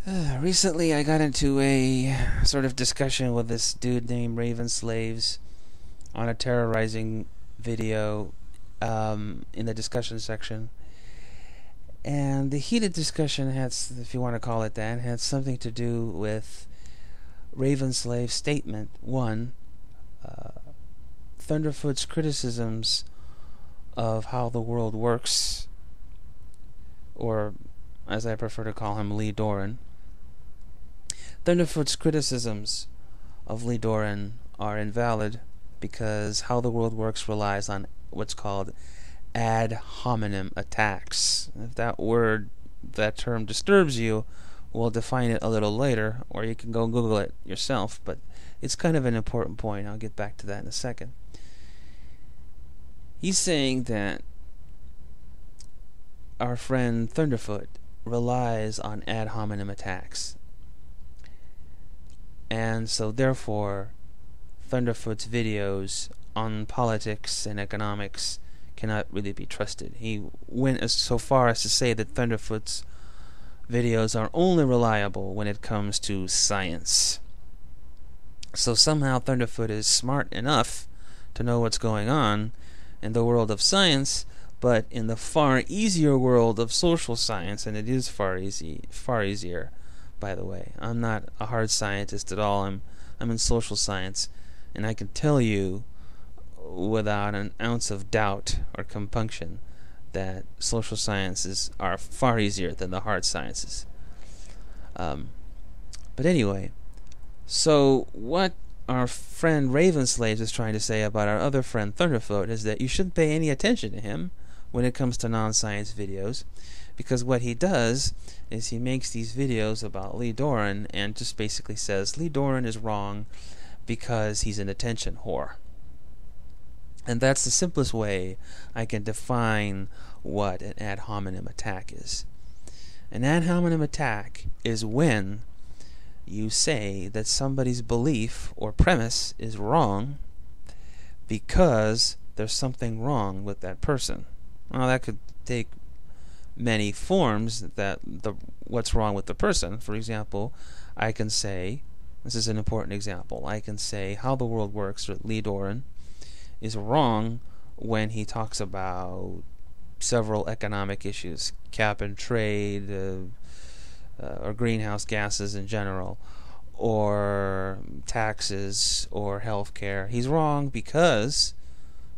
Recently, I got into a sort of discussion with this dude named Raven Slaves on a terrorizing video in the discussion section. And the heated discussion had, if you want to call it that, had something to do with Raven Slave's statement. One, Thunderfoot's criticisms of how the world works, or as I prefer to call him, Lee Doran. Thunderfoot's criticisms of Lee Doran are invalid because how the world works relies on what's called ad hominem attacks. If that term disturbs you, we'll define it a little later, or you can go Google it yourself, but it's kind of an important point. I'll get back to that in a second. He's saying that our friend Thunderfoot relies on ad hominem attacks. And so therefore, Thunderfoot's videos on politics and economics cannot really be trusted. He went so far as to say that Thunderfoot's videos are only reliable when it comes to science. So somehow Thunderfoot is smart enough to know what's going on in the world of science, but in the far easier world of social science, and it is far easier, by the way. I'm not a hard scientist at all. I'm in social science, and I can tell you without an ounce of doubt or compunction that social sciences are far easier than the hard sciences. But anyway, so what our friend Raven Slaves is trying to say about our other friend Thunderfoot is that you shouldn't pay any attention to him when it comes to non-science videos, because what he does is he makes these videos about Lee Doran and just basically says Lee Doran is wrong because he's an attention whore. And that's the simplest way I can define what an ad hominem attack is. An ad hominem attack is when you say that somebody's belief or premise is wrong because there's something wrong with that person. Well, that could take many forms, that what's wrong with the person. For example, I can say, this is an important example, I can say how the world works with Lee Doran is wrong when he talks about several economic issues, cap and trade, or greenhouse gases in general, or taxes, or healthcare. He's wrong because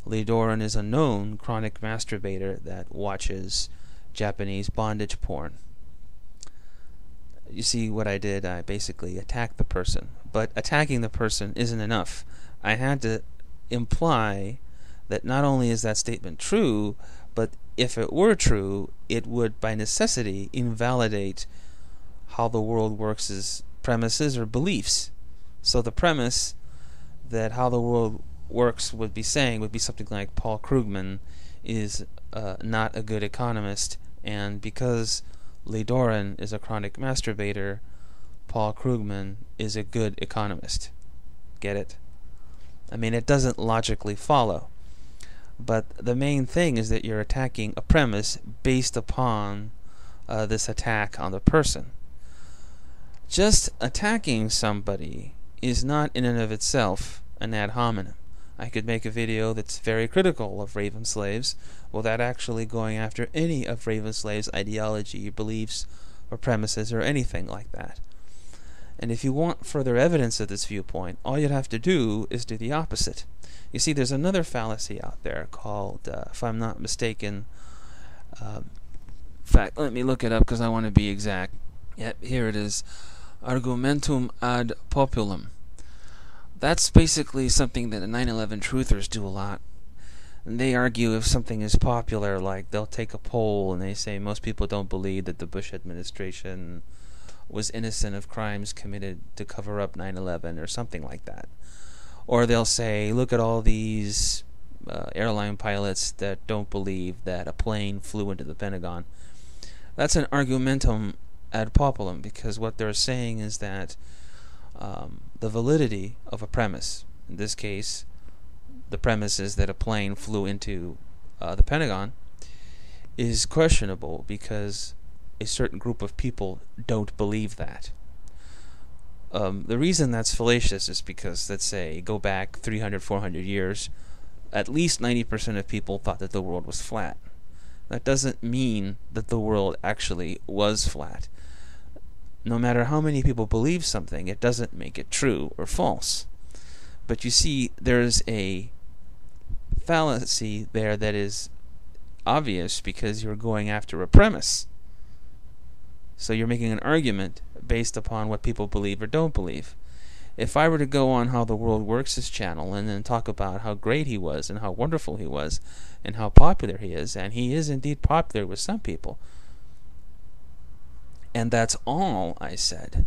Lee Doran is a known chronic masturbator that watches Japanese bondage porn. You see what I did? I basically attacked the person. But attacking the person isn't enough. I had to imply that not only is that statement true, but if it were true, it would by necessity invalidate how the world works' premises or beliefs. So the premise that how the world works would be something like Paul Krugman is not a good economist, and because Lee Doran is a chronic masturbator, Paul Krugman is a good economist. Get it? I mean, it doesn't logically follow. But the main thing is that you're attacking a premise based upon this attack on the person. Just attacking somebody is not in and of itself an ad hominem. I could make a video that's very critical of Raven Slaves without actually going after any of Raven Slaves' ideology, beliefs, or premises, or anything like that. And if you want further evidence of this viewpoint, all you'd have to do is do the opposite. You see, there's another fallacy out there called, if I'm not mistaken, in fact, let me look it up because I want to be exact. Yep, here it is. Argumentum ad populum. That's basically something that the 9/11 truthers do a lot. And they argue if something is popular, like they'll take a poll and they say most people don't believe that the Bush administration was innocent of crimes committed to cover up 9/11 or something like that. Or they'll say, look at all these airline pilots that don't believe that a plane flew into the Pentagon. That's an argumentum ad populum, because what they're saying is that the validity of a premise, in this case, the premise is that a plane flew into the Pentagon, is questionable because a certain group of people don't believe that. The reason that's fallacious is because, let's say, go back 300, 400 years, at least 90% of people thought that the world was flat. That doesn't mean that the world actually was flat. No matter how many people believe something, it doesn't make it true or false. But you see, there's a fallacy there that is obvious because you're going after a premise. So you're making an argument based upon what people believe or don't believe. If I were to go on How the World Works' channel and then talk about how great he was and how wonderful he was and how popular he is, and he is indeed popular with some people, and that's all I said,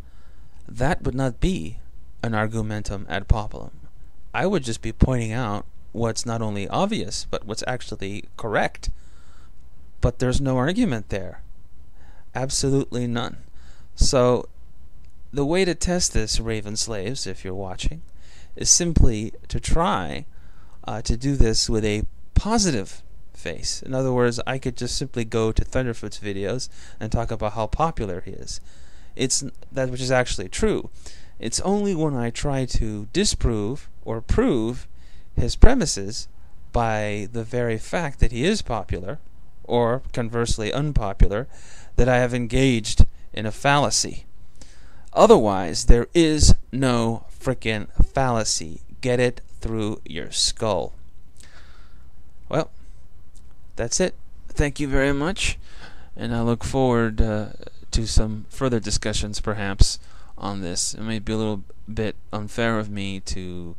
that would not be an argumentum ad populum. I would just be pointing out what's not only obvious, but what's actually correct. But there's no argument there. Absolutely none. So the way to test this, Raven slaves, if you're watching, is simply to try to do this with a positive face. In other words, I could just simply go to Thunderfoot's videos and talk about how popular he is. It's that which is actually true. It's only when I try to disprove or prove his premises by the very fact that he is popular, or conversely unpopular, that I have engaged in a fallacy. Otherwise, there is no frickin' fallacy. Get it through your skull. Well, that's it. Thank you very much, and I look forward to some further discussions perhaps on this. It may be a little bit unfair of me to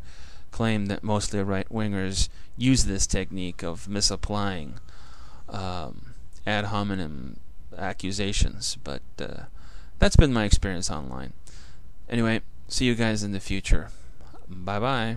claim that mostly right-wingers use this technique of misapplying ad hominem accusations, but that's been my experience online. Anyway, see you guys in the future. Bye-bye.